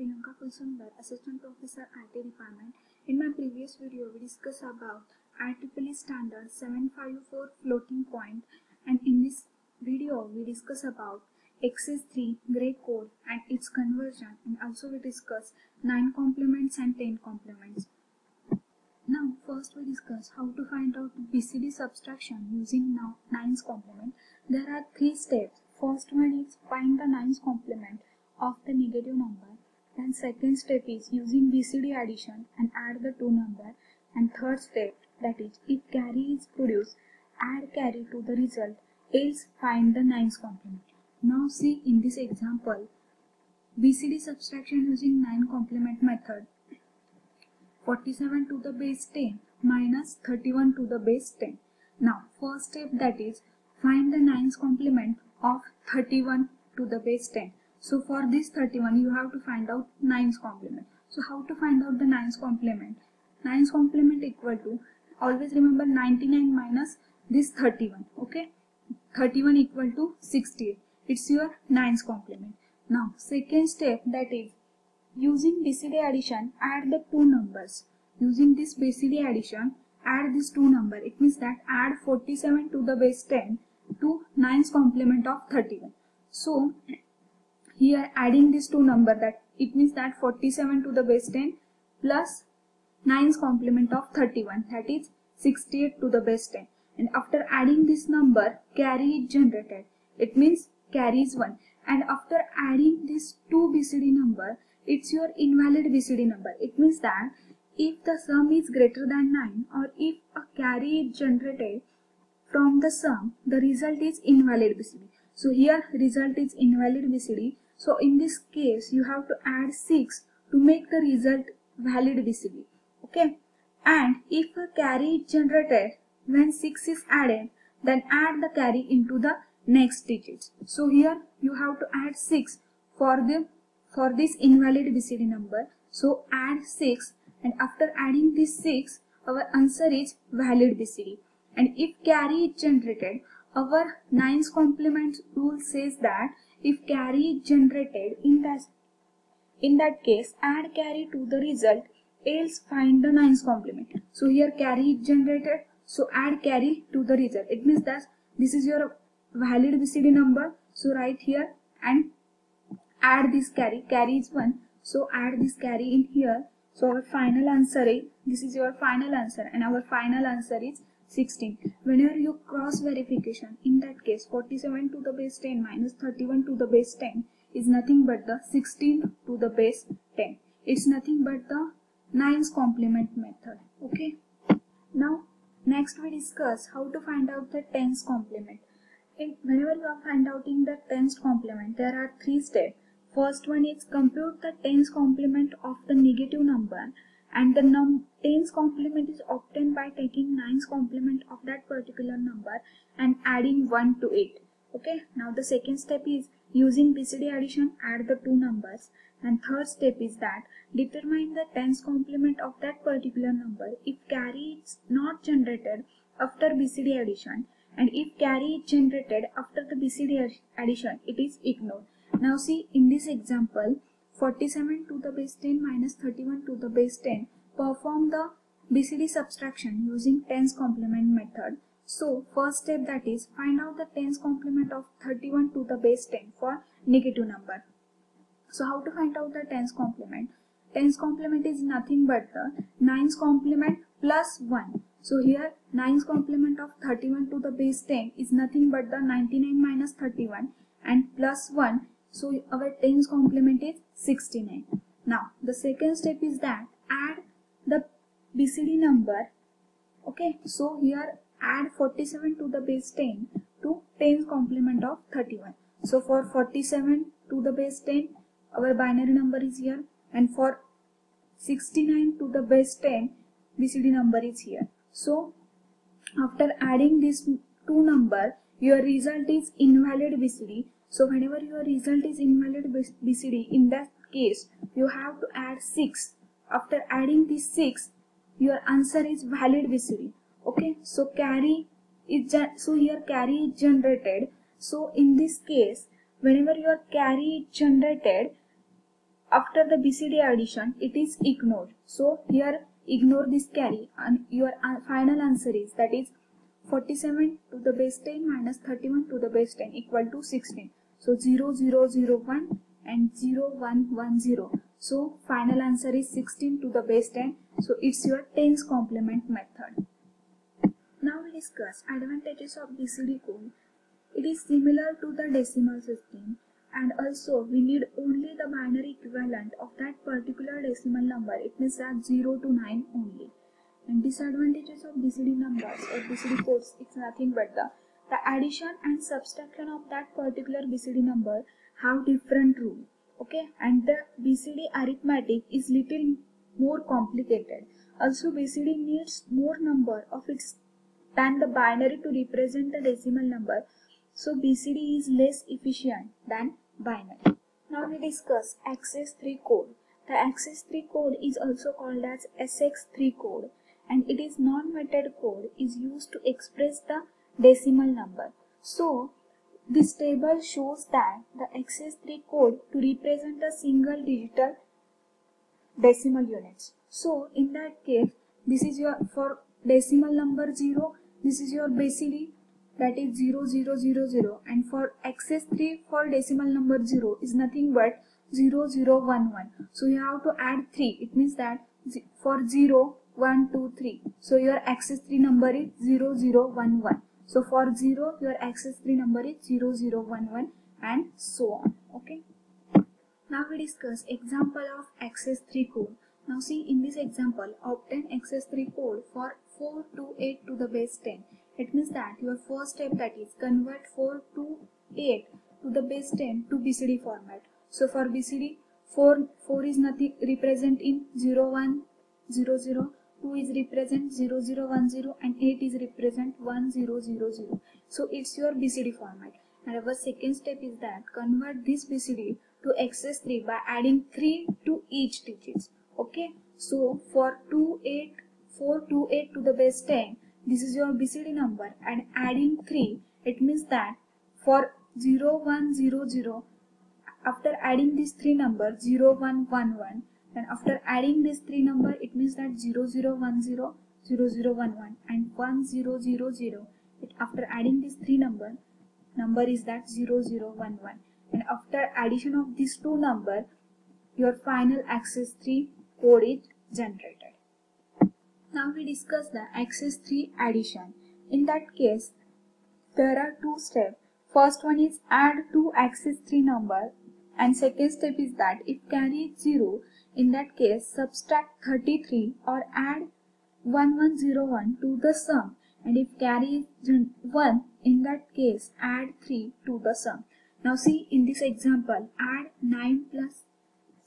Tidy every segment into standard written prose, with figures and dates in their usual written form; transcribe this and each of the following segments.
Priyanka Kulsundar, Assistant Professor IT Department. In my previous video, we discussed about IEEE Standard 754 floating point, and in this video, we discuss about XS3 gray code and its conversion, and also we discuss 9 complements and 10 complements. Now, first we discuss how to find out BCD subtraction using 9's complement. There are 3 steps. First one is find the 9's complement of the negative number. Then second step is using BCD addition and add the two numbers. And third step, that is if carry is produced, add carry to the result, else find the 9's complement. Now see in this example, BCD subtraction using 9 complement method. 47 to the base 10 minus 31 to the base 10. Now first step, that is find the 9's complement of 31 to the base 10. So for this 31 you have to find out 9's complement. So how to find out the 9's complement? 9's complement equal to, always remember 99 minus this 31. Okay, 31 equal to 68. It's your 9's complement. Now second step, that is using BCD addition, add the two numbers. Using this BCD addition, add these two numbers. It means that add 47 to the base 10 to 9's complement of 31. So here adding these two numbers, that it means that 47 to the base 10 plus 9's complement of 31, that is 68 to the base 10. And after adding this number, carry is generated. It means carry is 1. And after adding this two BCD number, it's your invalid BCD number. It means that if the sum is greater than 9 or if a carry is generated from the sum, the result is invalid BCD. So here result is invalid BCD. So in this case you have to add 6 to make the result valid BCD. Okay. And if a carry is generated when 6 is added, then add the carry into the next digits. So here you have to add 6 for this invalid BCD number. So add 6, and after adding this 6, our answer is valid BCD. And if carry is generated, our 9's complement rule says that if carry is generated, in that case add carry to the result, else find the 9's complement. So here carry is generated, so add carry to the result. It means that this is your valid BCD number, so write here and add this carry. Carry is 1, so add this carry in here. So our final answer is, this is your final answer, and our final answer is 16. Whenever you cross verification, in that case 47 to the base 10 minus 31 to the base 10 is nothing but the 16 to the base 10. It's nothing but the 9's complement method. Okay. Now next we discuss how to find out the 10's complement. Whenever you are finding out in the 10's complement, there are 3 steps. First one is compute the 10's complement of the negative number, and the 10's complement is obtained by taking 9's complement of that particular number and adding 1 to it. Okay. Now the second step is using BCD addition, add the two numbers, and third step is that determine the 10's complement of that particular number if carry is not generated after BCD addition, and if carry is generated after the BCD addition, it is ignored. Now see in this example, 47 to the base 10 minus 31 to the base 10, perform the BCD subtraction using 10's complement method. So first step, that is find out the 10's complement of 31 to the base 10 for negative number. So how to find out the 10's complement? 10's complement is nothing but the 9's complement plus 1. So here 9's complement of 31 to the base 10 is nothing but the 99 minus 31 and plus 1. So our 10's complement is 69. Now the second step is that add the BCD number. Okay, so here add 47 to the base 10 to 10's complement of 31. So for 47 to the base 10, our binary number is here, and for 69 to the base 10, BCD number is here. So after adding these two numbers, your result is invalid BCD. So whenever your result is invalid BCD, in that case you have to add 6. After adding this 6, your answer is valid BCD. Okay, so carry is here carry is generated. So in this case, whenever your carry is generated, after the BCD addition it is ignored. So here ignore this carry and your final answer is, that is 47 to the base 10 minus 31 to the base 10 equal to 16. So 0, 0, 0, 1 and 0, 1, 1, 0. So final answer is 16 to the base 10. So it's your tens complement method. Now we discuss advantages of BCD code. It is similar to the decimal system, and also we need only the binary equivalent of that particular decimal number. It means that 0 to 9 only. And disadvantages of BCD numbers or BCD codes, it's nothing but the addition and subtraction of that particular BCD number have different rule. Okay, and the BCD arithmetic is little more complicated. Also BCD needs more number of its than the binary to represent the decimal number. So BCD is less efficient than binary. Now we discuss access3 code. The access3 code is also called as SX3 code, and it is non-weighted code is used to express the decimal number. So this table shows that the access3 code to represent a single digital decimal units. So in that case, this is your, for decimal number 0, this is your BCD, that is 0, 0, 0, 0, and for access3 for decimal number 0 is nothing but 0, 0, 1, 1. So you have to add 3. It means that for 0, 1, 2, 3. So your access3 number is 0, 0, 1, 1. So for 0, your access3 number is 0, 0, 1, 1, and so on. Okay. Now we discuss example of access3 code. Now see, in this example, obtain access3 code for 428 to the base 10. It means that your first step, that is convert 428 to the base 10 to BCD format. So for BCD, 4 is nothing represent in 0, 1, 0, 0, 2 is represent 0, 0, 1, 0, and 8 is represent 1, 0, 0, 0. So it's your BCD format. And our second step is that convert this BCD to access3 by adding 3 to each digits. Okay, so for 428 to the base 10, this is your BCD number, and adding 3, it means that for 0, 1, 0, 0, after adding these 3 numbers 0, 1, 1, 1, and after adding this 3 number, it means that 0, 0, 1, 0, 0, 0, 1, 1, and 1, 0, 0, 0. After adding these 3 number is that 0, 0, 1, 1, and after addition of these 2 number, your final access3 code is generated. Now we discuss the access3 addition. In that case, there are 2 steps. First one is add 2 access3 number, and second step is that if carry is 0, in that case subtract 33 or add 1101 to the sum, and if carry is 1, in that case add 3 to the sum. Now see, in this example, add 9 plus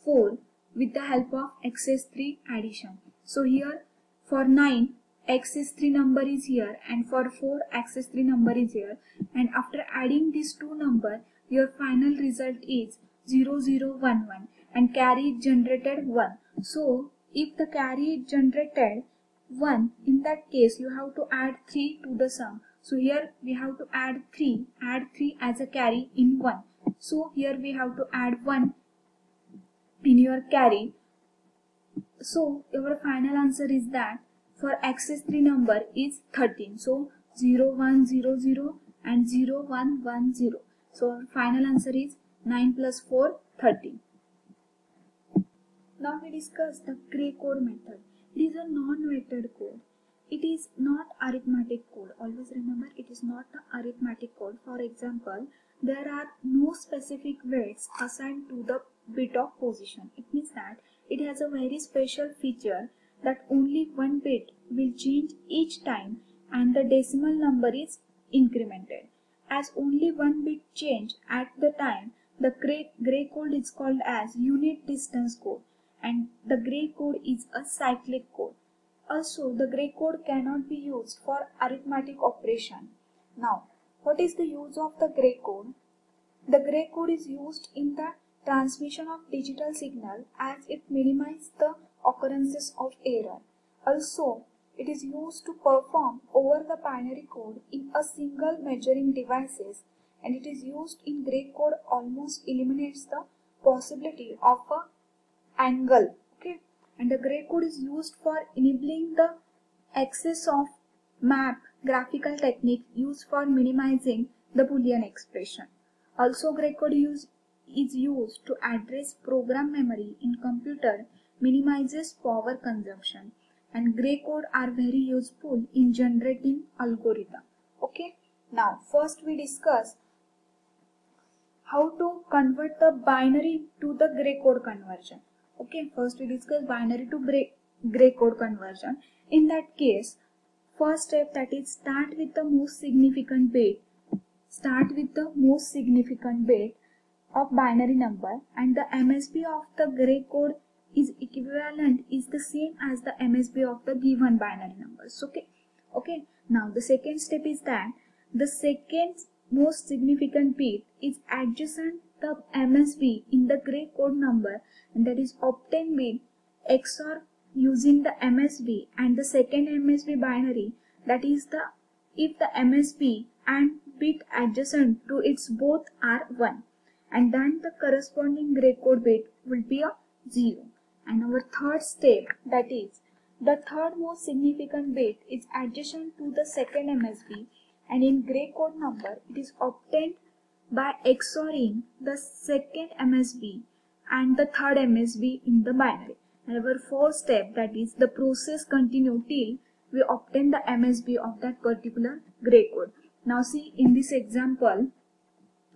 4 with the help of access3 addition. So here for 9, access3 number is here, and for 4, access3 number is here, and after adding these 2 numbers, your final result is 0, 0, 1, 1, and carry is generated 1. So if the carry is generated 1, in that case you have to add 3 to the sum. So here we have to add 3 as a carry in 1. So here we have to add 1 in your carry. So your final answer is that for access3 number is 13. So 0, 1, 0, 0 and 0, 1, 1, 0. So our final answer is 9 plus 4, 13. Now we discuss the gray code method. It is a non-weighted code. It is not arithmetic code. Always remember, it is not the arithmetic code. For example, there are no specific weights assigned to the bit of position. It means that it has a very special feature that only one bit will change each time and the decimal number is incremented. As only one bit change at the time, the gray code is called as unit distance code, and the gray code is a cyclic code. Also, the gray code cannot be used for arithmetic operation. Now, what is the use of the gray code? The gray code is used in the transmission of digital signal as it minimizes the occurrences of error. Also, it is used to perform over the binary code in a single measuring devices, and it is used in gray code almost eliminates the possibility of a angle. Okay, and the gray code is used for enabling the access of map graphical technique used for minimizing the Boolean expression. Also, gray code is used to address program memory in computer, minimizes power consumption, and gray code are very useful in generating algorithm. Okay, now first we discuss how to convert the binary to the gray code conversion. Okay, first we discuss binary to gray code conversion. In that case, first step, that is start with the most significant bit. Start with the most significant bit of binary number, and the MSB of the gray code is equivalent, is the same as the MSB of the given binary numbers. Okay. Now the second step is that the second most significant bit is adjacent the MSB in the gray code number, and that is obtained with XOR using the MSB and the second MSB binary, that is the if the MSB and bit adjacent to its both are 1, and then the corresponding gray code bit will be a 0. And our third step, that is the third most significant bit is adjacent to the second MSB, and in gray code number it is obtained by XORing the second MSB and the third MSB in the binary. And our fourth step, that is the process continue till we obtain the MSB of that particular gray code. Now see, in this example,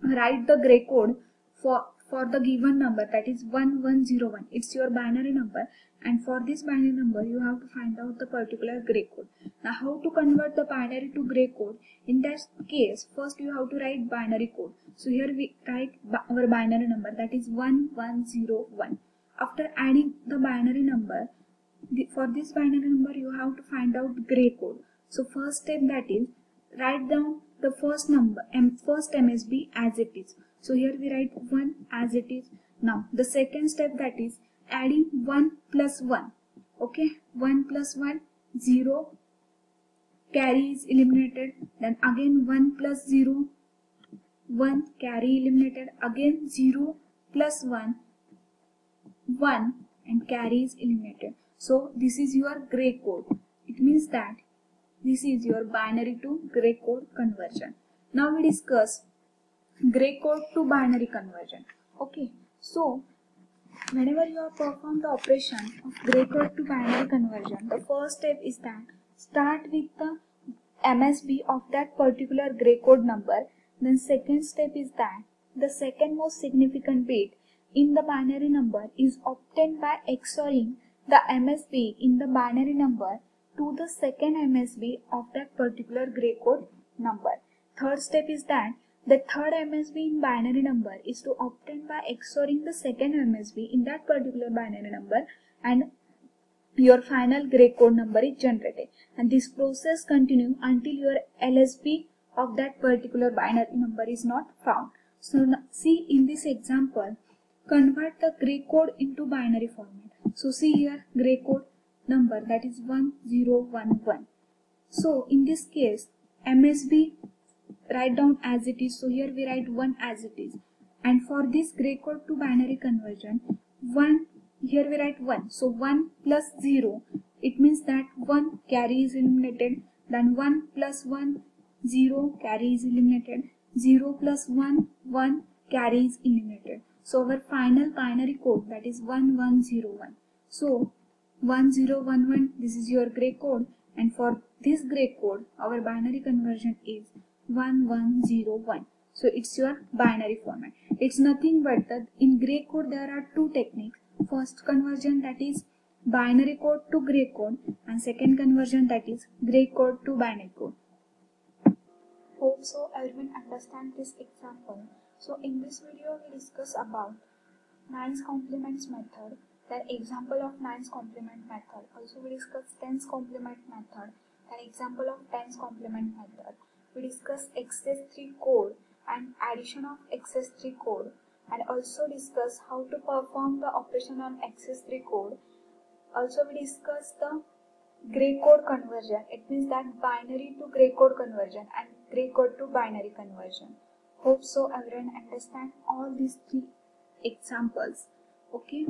write the gray code for the given number, that is 1101. It's your binary number, and for this binary number you have to find out the particular gray code. Now how to convert the binary to gray code? In that case, first you have to write binary code. So here we write our binary number, that is 1101. After adding the binary number, for this binary number you have to find out gray code. So first step, that is write down the first number first MSB as it is. So here we write 1 as it is. Now the second step, that is adding 1 plus 1. Okay, 1 plus 1, 0, carry is eliminated. Then again 1 plus 0, 1, carry eliminated. Again 0 plus 1, 1, and carry is eliminated. So this is your gray code. It means that this is your binary to gray code conversion. Now we discuss gray code to binary conversion. Okay, so whenever you have performed the operation of gray code to binary conversion, the first step is that start with the MSB of that particular gray code number. Then second step is that the second most significant bit in the binary number is obtained by XORing the MSB in the binary number to the second MSB of that particular gray code number. Third step is that the third MSB in binary number is to obtain by XORing the second MSB in that particular binary number, and your final gray code number is generated. And this process continues until your LSB of that particular binary number is not found. So now, see in this example, convert the gray code into binary format. So see here, gray code number, that is 1011. So in this case, MSB write down as it is. So here we write 1 as it is. And for this gray code to binary conversion, 1, here we write 1. So 1 plus 0, it means that 1, carry is eliminated. Then 1 plus 1, 0, carry is eliminated. 0 plus 1, 1, carry is eliminated. So our final binary code, that is 1101. So 1011, this is your gray code, and for this gray code our binary conversion is 1101. So it's your binary format. It's nothing but that in gray code there are two techniques. First conversion, that is binary code to gray code, and second conversion, that is gray code to binary code. Hope so everyone understand this example. So in this video we discuss about 9's complements method, then example of 9's complement method. Also we discuss 10's complement method, then example of 10's complement method. We discuss XS3 code and addition of XS3 code, and also discuss how to perform the operation on XS3 code. Also we discuss the gray code conversion. It means that binary to gray code conversion and gray code to binary conversion. Hope so everyone understand all these three examples. Okay.